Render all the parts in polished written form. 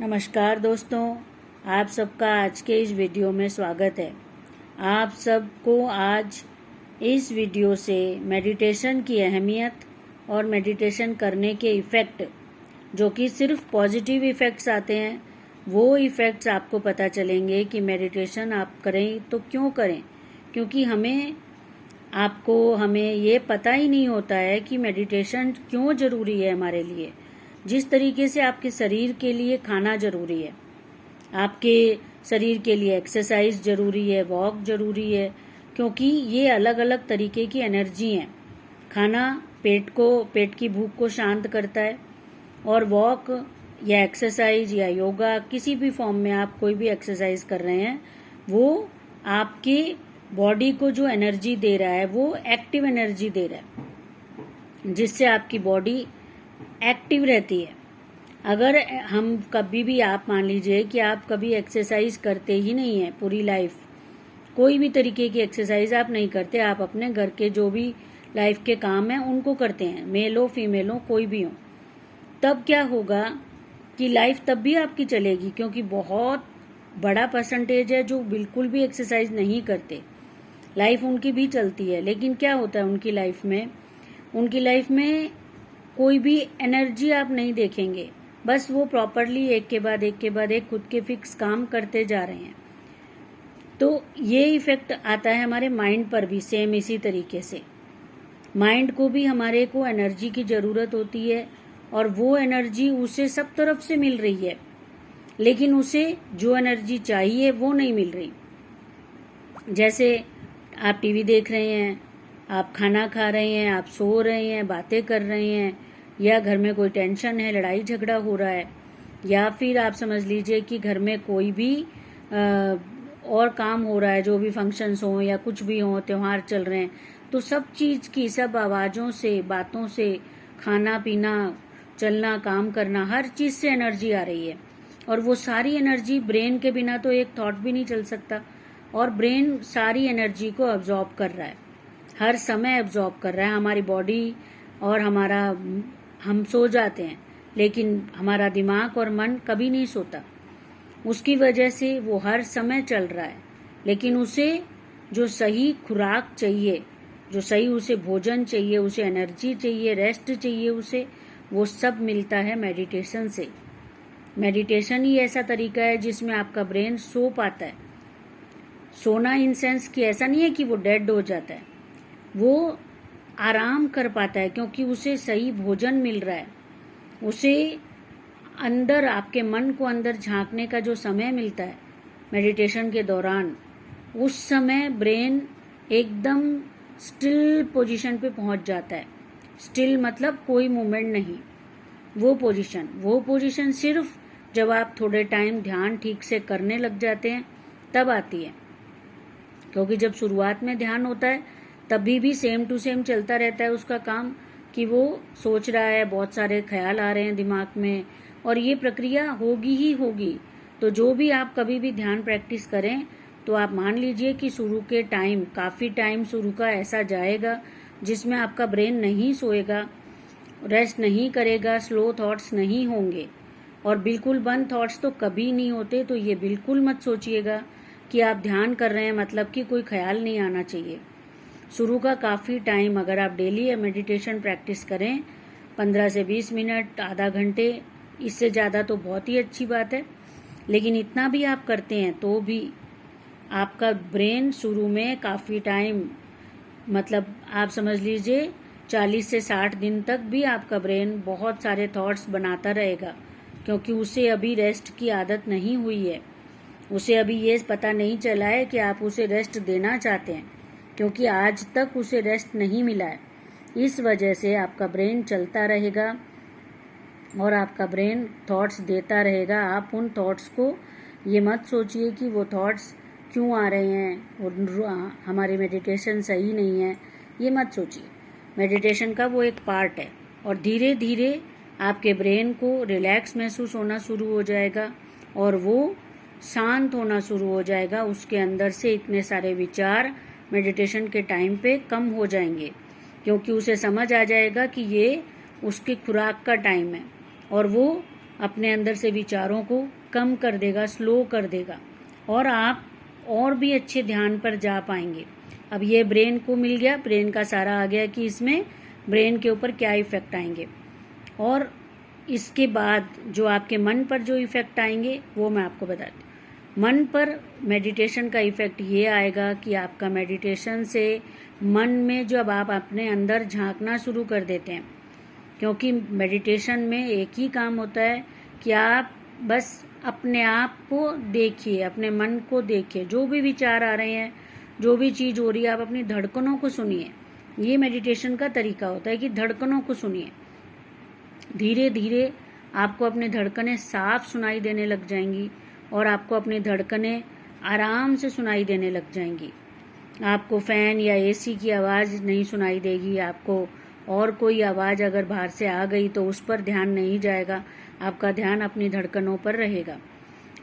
नमस्कार दोस्तों, आप सबका आज के इस वीडियो में स्वागत है। आप सबको आज इस वीडियो से मेडिटेशन की अहमियत और मेडिटेशन करने के इफ़ेक्ट, जो कि सिर्फ पॉजिटिव इफ़ेक्ट्स आते हैं, वो इफ़ेक्ट्स आपको पता चलेंगे कि मेडिटेशन आप करें तो क्यों करें। क्योंकि हमें ये पता ही नहीं होता है कि मेडिटेशन क्यों ज़रूरी है हमारे लिए। जिस तरीके से आपके शरीर के लिए खाना जरूरी है, आपके शरीर के लिए एक्सरसाइज जरूरी है, वॉक जरूरी है, क्योंकि ये अलग अलग तरीके की एनर्जी हैं। खाना पेट की भूख को शांत करता है, और वॉक या एक्सरसाइज या योगा, किसी भी फॉर्म में आप कोई भी एक्सरसाइज कर रहे हैं, वो आपके बॉडी को जो एनर्जी दे रहा है वो एक्टिव एनर्जी दे रहा है, जिससे आपकी बॉडी एक्टिव रहती है। अगर हम कभी भी, आप मान लीजिए कि आप कभी एक्सरसाइज करते ही नहीं है पूरी लाइफ, कोई भी तरीके की एक्सरसाइज आप नहीं करते, आप अपने घर के जो भी लाइफ के काम हैं उनको करते हैं, मेल हो फीमेल हो कोई भी हो, तब क्या होगा कि लाइफ तब भी आपकी चलेगी, क्योंकि बहुत बड़ा परसेंटेज है जो बिल्कुल भी एक्सरसाइज नहीं करते। लाइफ उनकी भी चलती है, लेकिन क्या होता है उनकी लाइफ में कोई भी एनर्जी आप नहीं देखेंगे। बस वो प्रॉपरली एक के बाद एक खुद के फिक्स काम करते जा रहे हैं। तो ये इफेक्ट आता है हमारे माइंड पर भी, सेम इसी तरीके से। माइंड को भी हमारे को एनर्जी की ज़रूरत होती है, और वो एनर्जी उसे सब तरफ से मिल रही है, लेकिन उसे जो एनर्जी चाहिए वो नहीं मिल रही। जैसे आप टीवी देख रहे हैं, आप खाना खा रहे हैं, आप सो रहे हैं, बातें कर रहे हैं, या घर में कोई टेंशन है, लड़ाई झगड़ा हो रहा है, या फिर आप समझ लीजिए कि घर में कोई भी और काम हो रहा है, जो भी फंक्शंस हों या कुछ भी हों, त्योहार चल रहे हैं, तो सब चीज़ की, सब आवाज़ों से, बातों से, खाना पीना, चलना, काम करना, हर चीज़ से एनर्जी आ रही है। और वो सारी एनर्जी, ब्रेन के बिना तो एक थॉट भी नहीं चल सकता, और ब्रेन सारी एनर्जी को अब्जॉर्ब कर रहा है, हर समय अब्जॉर्ब कर रहा है। हमारी बॉडी और हम सो जाते हैं, लेकिन हमारा दिमाग और मन कभी नहीं सोता। उसकी वजह से वो हर समय चल रहा है, लेकिन उसे जो सही खुराक चाहिए, जो सही उसे भोजन चाहिए, उसे एनर्जी चाहिए, रेस्ट चाहिए, उसे वो सब मिलता है मेडिटेशन से। मेडिटेशन ही ऐसा तरीका है जिसमें आपका ब्रेन सो पाता है। सोना इन सेंस कि ऐसा नहीं है कि वो डेड हो जाता है, वो आराम कर पाता है, क्योंकि उसे सही भोजन मिल रहा है। उसे अंदर, आपके मन को अंदर झांकने का जो समय मिलता है मेडिटेशन के दौरान, उस समय ब्रेन एकदम स्टिल पोजीशन पे पहुंच जाता है। स्टिल मतलब कोई मूवमेंट नहीं। वो पोजीशन सिर्फ जब आप थोड़े टाइम ध्यान ठीक से करने लग जाते हैं तब आती है। क्योंकि जब शुरुआत में ध्यान होता है तभी भी सेम टू सेम चलता रहता है उसका काम, कि वो सोच रहा है, बहुत सारे ख्याल आ रहे हैं दिमाग में, और ये प्रक्रिया होगी ही होगी। तो जो भी आप कभी भी ध्यान प्रैक्टिस करें, तो आप मान लीजिए कि शुरू के टाइम, काफ़ी टाइम शुरू का ऐसा जाएगा जिसमें आपका ब्रेन नहीं सोएगा, रेस्ट नहीं करेगा, स्लो थॉट्स नहीं होंगे, और बिल्कुल बंद थॉट्स तो कभी नहीं होते। तो ये बिल्कुल मत सोचिएगा कि आप ध्यान कर रहे हैं मतलब कि कोई ख्याल नहीं आना चाहिए। शुरू का काफ़ी टाइम अगर आप डेली मेडिटेशन प्रैक्टिस करें, 15 से 20 मिनट, आधा घंटे, इससे ज़्यादा तो बहुत ही अच्छी बात है। लेकिन इतना भी आप करते हैं तो भी आपका ब्रेन शुरू में काफ़ी टाइम, मतलब आप समझ लीजिए 40 से 60 दिन तक भी आपका ब्रेन बहुत सारे थॉट्स बनाता रहेगा, क्योंकि उसे अभी रेस्ट की आदत नहीं हुई है। उसे अभी ये पता नहीं चला है कि आप उसे रेस्ट देना चाहते हैं, क्योंकि आज तक उसे रेस्ट नहीं मिला है। इस वजह से आपका ब्रेन चलता रहेगा और आपका ब्रेन थॉट्स देता रहेगा। आप उन थॉट्स को ये मत सोचिए कि वो थॉट्स क्यों आ रहे हैं और हमारी मेडिटेशन सही नहीं है, ये मत सोचिए। मेडिटेशन का वो एक पार्ट है, और धीरे धीरे आपके ब्रेन को रिलैक्स महसूस होना शुरू हो जाएगा, और वो शांत होना शुरू हो जाएगा। उसके अंदर से इतने सारे विचार मेडिटेशन के टाइम पे कम हो जाएंगे, क्योंकि उसे समझ आ जाएगा कि ये उसकी खुराक का टाइम है, और वो अपने अंदर से विचारों को कम कर देगा, स्लो कर देगा, और आप और भी अच्छे ध्यान पर जा पाएंगे। अब ये ब्रेन को मिल गया, ब्रेन का सारा आ गया कि इसमें ब्रेन के ऊपर क्या इफ़ेक्ट आएंगे, और इसके बाद जो आपके मन पर जो इफ़ेक्ट आएंगे वो मैं आपको बताती हूँ। मन पर मेडिटेशन का इफ़ेक्ट ये आएगा कि आपका मेडिटेशन से मन में जब आप अपने अंदर झांकना शुरू कर देते हैं, क्योंकि मेडिटेशन में एक ही काम होता है कि आप बस अपने आप को देखिए, अपने मन को देखिए, जो भी विचार आ रहे हैं, जो भी चीज़ हो रही है, आप अपनी धड़कनों को सुनिए। ये मेडिटेशन का तरीका होता है कि धड़कनों को सुनिए। धीरे धीरे आपको अपनी धड़कनें साफ सुनाई देने लग जाएंगी और आपको अपनी धड़कनें आराम से सुनाई देने लग जाएंगी। आपको फैन या एसी की आवाज़ नहीं सुनाई देगी, आपको और कोई आवाज़ अगर बाहर से आ गई तो उस पर ध्यान नहीं जाएगा, आपका ध्यान अपनी धड़कनों पर रहेगा।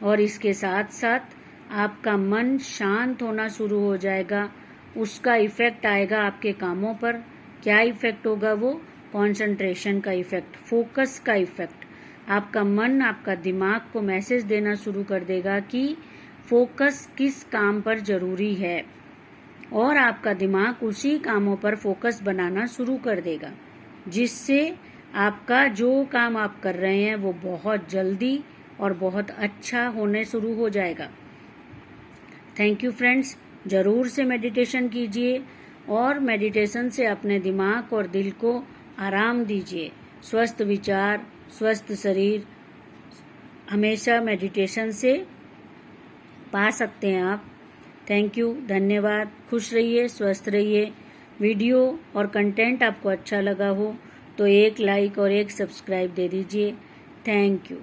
और इसके साथ साथ आपका मन शांत होना शुरू हो जाएगा, उसका इफ़ेक्ट आएगा आपके कामों पर। क्या इफ़ेक्ट होगा वो? कंसंट्रेशन का इफ़ेक्ट, फोकस का इफ़ेक्ट। आपका मन आपका दिमाग को मैसेज देना शुरू कर देगा कि फोकस किस काम पर ज़रूरी है, और आपका दिमाग उसी कामों पर फोकस बनाना शुरू कर देगा, जिससे आपका जो काम आप कर रहे हैं वो बहुत जल्दी और बहुत अच्छा होने शुरू हो जाएगा। थैंक यू फ्रेंड्स, ज़रूर से मेडिटेशन कीजिए और मेडिटेशन से अपने दिमाग और दिल को आराम दीजिए। स्वस्थ विचार, स्वस्थ शरीर हमेशा मेडिटेशन से पा सकते हैं आप। थैंक यू, धन्यवाद। खुश रहिए, स्वस्थ रहिए। वीडियो और कंटेंट आपको अच्छा लगा हो तो एक लाइक और एक सब्सक्राइब दे दीजिए। Thank you.